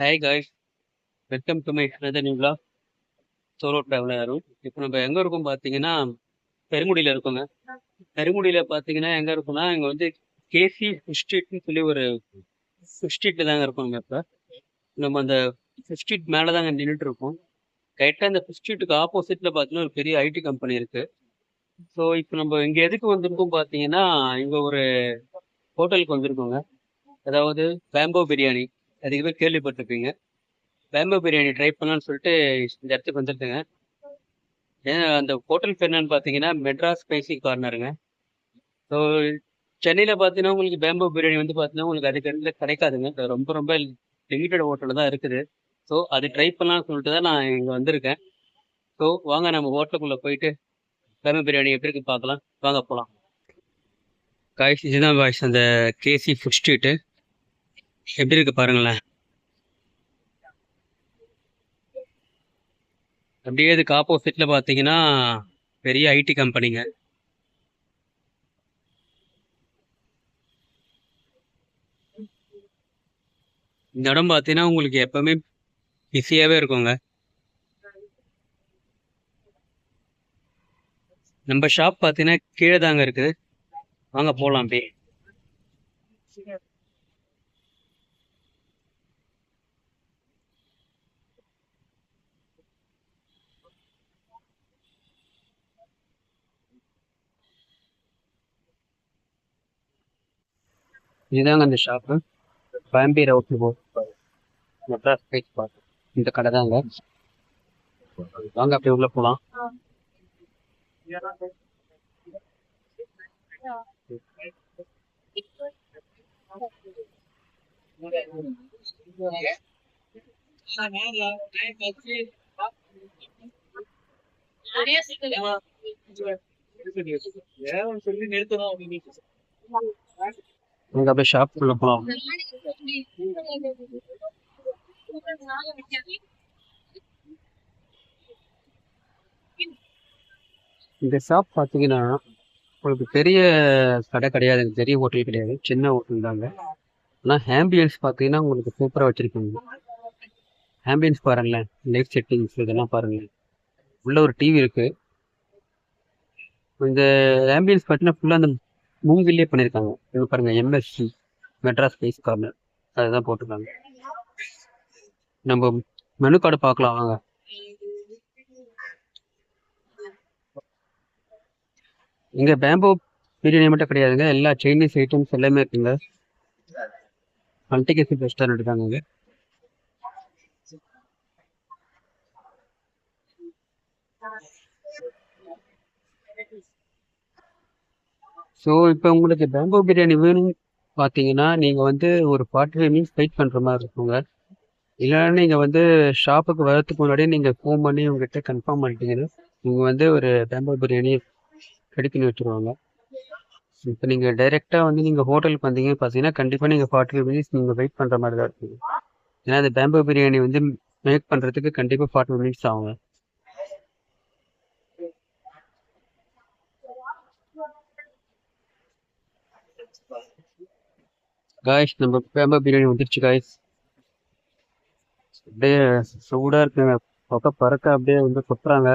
Hi guys, welcome to my another new vlog. Solo traveller Arun. இப்போ நம்ம எங்கே இருக்கோம் பார்த்தீங்கன்னா, பெருங்குடியில் இருக்கோங்க. பெருங்குடியில் பார்த்தீங்கன்னா எங்கே இருக்கோம்னா, இங்கே வந்து கேசி ஃபிஷ் ஸ்ட்ரீட்னு சொல்லி ஒரு ஃபிஷ் ஸ்ட்ரீட்டில் தாங்க இருக்கோங்க. இப்போ நம்ம அந்த ஃபிஷ் ஸ்ட்ரீட் மேலே தாங்க நின்றுட்டு இருக்கோம். கரெக்டாக அந்த ஃபிஷ் ஸ்ட்ரீட்டுக்கு ஆப்போசிட்டில் பார்த்தீங்கன்னா ஒரு பெரிய ஐடி கம்பெனி இருக்குது. ஸோ இப்போ நம்ம இங்கே எதுக்கு வந்திருக்கோம் பார்த்தீங்கன்னா, இங்கே ஒரு ஹோட்டலுக்கு வந்திருக்கோங்க. அதாவது பேம்போ பிரியாணி, அதிக பேர் கேள்விப்பட்டிருப்பீங்க. பேம்போ பிரியாணி ட்ரை பண்ணலான்னு சொல்லிட்டு இந்த இடத்துக்கு வந்துருக்குங்க. ஏன் அந்த ஹோட்டல் பேர் என்னன்னு பார்த்தீங்கன்னா மெட்ராஸ் ஸ்பைசி கார்னருங்க. ஸோ சென்னையில் பார்த்தீங்கன்னா உங்களுக்கு பேம்போ பிரியாணி வந்து பார்த்தீங்கன்னா உங்களுக்கு அதுக்கு இடத்துல கிடைக்காதுங்க. அது ரொம்ப ரொம்ப லிமிட்டட் ஹோட்டலில் தான் இருக்குது. ஸோ அது ட்ரை பண்ணலாம்னு சொல்லிட்டு தான் நான் இங்கே வந்திருக்கேன். ஸோ வாங்க நம்ம ஹோட்டலுக்குள்ளே போயிட்டு பேம்போ பிரியாணி எப்படி இருக்கு பார்க்கலாம். வாங்க போகலாம். காய்ஸ், இதுதான் காய்ஸ் அந்த கேசி ஃபுட் ஸ்ட்ரீட்டு. எப்படி இருக்கு பாருங்களேன். அப்படியே இதுக்கு ஆப்போசிட்டில் பார்த்தீங்கன்னா பெரிய ஐடி கம்பெனிங்க. இந்த இடம் பார்த்தீங்கன்னா உங்களுக்கு எப்பவுமே பிஸியாகவே இருக்குங்க. நம்ம ஷாப் பார்த்தீங்கன்னா கீழே தாங்க இருக்குது. வாங்க போகலாம் அப்படியே. இதுதாங்க அந்த ஷாப்பு. பாம்பே ரவுட்ல மெட்ராஸ் ஸ்பைஸ் பார்க். இந்த கடை தாங்க. வாங்க அப்படியே உள்ள போகலாம். வாங்க அப்படியே ஷாப் உள்ள போகலாம். இந்த ஷாப் பார்த்தீங்கன்னா உங்களுக்கு பெரிய கடை கிடையாது, பெரிய ஹோட்டல் கிடையாது, சின்ன ஹோட்டல் தாங்க. ஆனால் ஆம்பியன்ஸ் பார்த்தீங்கன்னா உங்களுக்கு சூப்பராக வச்சுருக்கீங்க. ஆம்பியன்ஸ் பாருங்களேன், லைட் செட்டிங்ஸ் இதெல்லாம் பாருங்களேன். உள்ள ஒரு டிவி இருக்கு. இந்த ஆம்பியன்ஸ் பார்த்தீங்கன்னா ஃபுல்லாக அந்த மூங்கிலே பண்ணியிருக்காங்க. இது பாருங்க, எம்எஸ்சி மெட்ராஸ் ஸ்பைஸ் கார்னர் அதுதான் போட்டிருக்காங்க. நம்ம மெனு கார்டு பார்க்கலாம் வாங்க. இங்கே பேம்போ பிரியாணி மட்டும் கிடையாதுங்க, எல்லா சைனீஸ் ஐட்டம்ஸ் எல்லாமே இருக்குங்க. மல்டிகேசி ரெஸ்டாரண்ட் தாங்க இங்கே. ஸோ இப்போ உங்களுக்கு பேம்போ பிரியாணி வேணும் பார்த்தீங்கன்னா நீங்கள் வந்து ஒரு 45 மினிட்ஸ் வெயிட் பண்ணுற மாதிரி இருக்குங்க. இல்லைன்னா நீங்கள் வந்து ஷாப்புக்கு வரதுக்கு முன்னாடியே நீங்கள் ஃபோன் பண்ணி உங்ககிட்ட கன்ஃபார்ம் பண்ணிட்டீங்கன்னா நீங்கள் வந்து ஒரு பேம்போ பிரியாணி ரெடி பண்ணி வச்சுருவாங்க. இப்போ நீங்கள் டைரெக்டாக வந்து நீங்கள் ஹோட்டலுக்கு வந்தீங்கன்னு பார்த்தீங்கன்னா கண்டிப்பாக நீங்கள் 45 மினிட்ஸ் நீங்கள் வெயிட் பண்ணுற மாதிரி தான் இருக்கும். ஏன்னா அந்த பேம்போ பிரியாணி வந்து மேக் பண்ணுறதுக்கு கண்டிப்பாக 45 மினிட்ஸ் ஆகுங்க. காய்ஸ், நம்ம பேம்போ பிரியாணி வந்துருச்சு காய்ஸ். அப்படியே சூடாக இருக்குங்க, பக்க பறக்க அப்படியே வந்து கொட்டுறாங்க.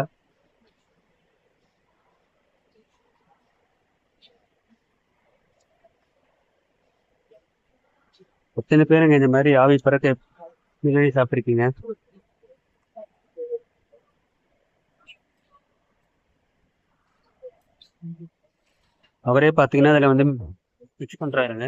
எத்தனை பேருங்க இந்த மாதிரி ஆவி பறக்க பிரியாணி சாப்பிட்ருக்கீங்க? அவரே பார்த்தீங்கன்னா அதில் வந்து மிக்ஸ் பண்ணுறாருங்க.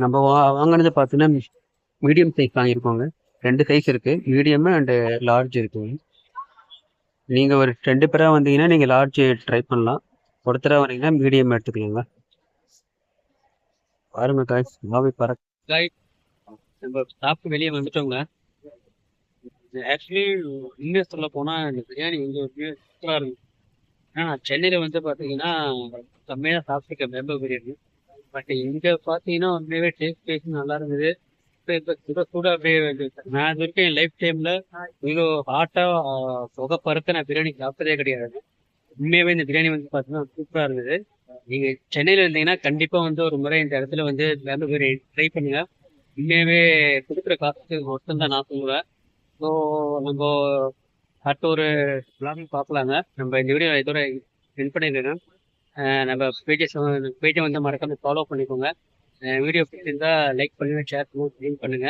நம்ம வாங்கினது பார்த்தீங்கன்னா மீடியம் சைஸ் வாங்கியிருக்கோங்க. 2 சைஸ் இருக்குது, மீடியம் அண்டு லார்ஜ் இருக்குங்க. நீங்கள் ஒரு 2 பேராக வந்தீங்கன்னா நீங்கள் லார்ஜ் ட்ரை பண்ணலாம். ஒருத்தராக வந்தீங்கன்னா மீடியம் எடுத்துக்கலாங்க. பாருங்க காய்ஸ், ஆவி பறக்க. காய், நம்ம சாப்பிட்டு வெளியே வந்துட்டோங்க. ஆக்சுவலி உண்மையாக சொல்ல போனால் இந்த பிரியாணி வந்து சூப்பராக இருக்கும். நான் சென்னையில் வந்து பார்த்தீங்கன்னா கம்மியாக சாப்பிட்ருக்கேன் பேம்போ பிரியாணி. பட் இங்கே பார்த்தீங்கன்னா உண்மையாகவே டேஸ்ட் நல்லா இருந்தது. சுட சுட அப்படியே நான் இது வரைக்கும் என் லைஃப் டைம்ல இவ்வளோ ஹாட்டா புகை பறக்க நான் பிரியாணி சாப்பிட்டதே கிடையாது. உண்மையாவே இந்த பிரியாணி வந்து பார்த்தீங்கன்னா சூப்பரா இருந்தது. நீங்க சென்னையில இருந்தீங்கன்னா கண்டிப்பா வந்து ஒரு முறை இந்த இடத்துல வந்து பேம்பு பிரியாணி ட்ரை பண்ணுங்க. உண்மையாவே கொடுக்குற காசுக்கு ஒருத்தம் தான் நான் சொல்லுவேன். ஸோ நம்ம அடுத்த ஒரு vlog பார்க்கலாங்க. நம்ம இந்த வீடியோ இதோட என் பண்ணிருக்கேன். நம்ம பேஜை வந்து மறக்காம ஃபாலோ பண்ணிக்கோங்க. வீடியோ பிடிச்சிருந்தா லைக் பண்ணுங்க, ஷேர் பண்ணுங்க, கமெண்ட் பண்ணுங்க.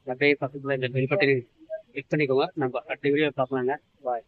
அப்படியே பக்கத்துல இந்த பெல் பட்டனை கிளிக் பண்ணிக்கோங்க. நம்ம அடுத்த வீடியோ பார்க்கலாங்க. பாய்.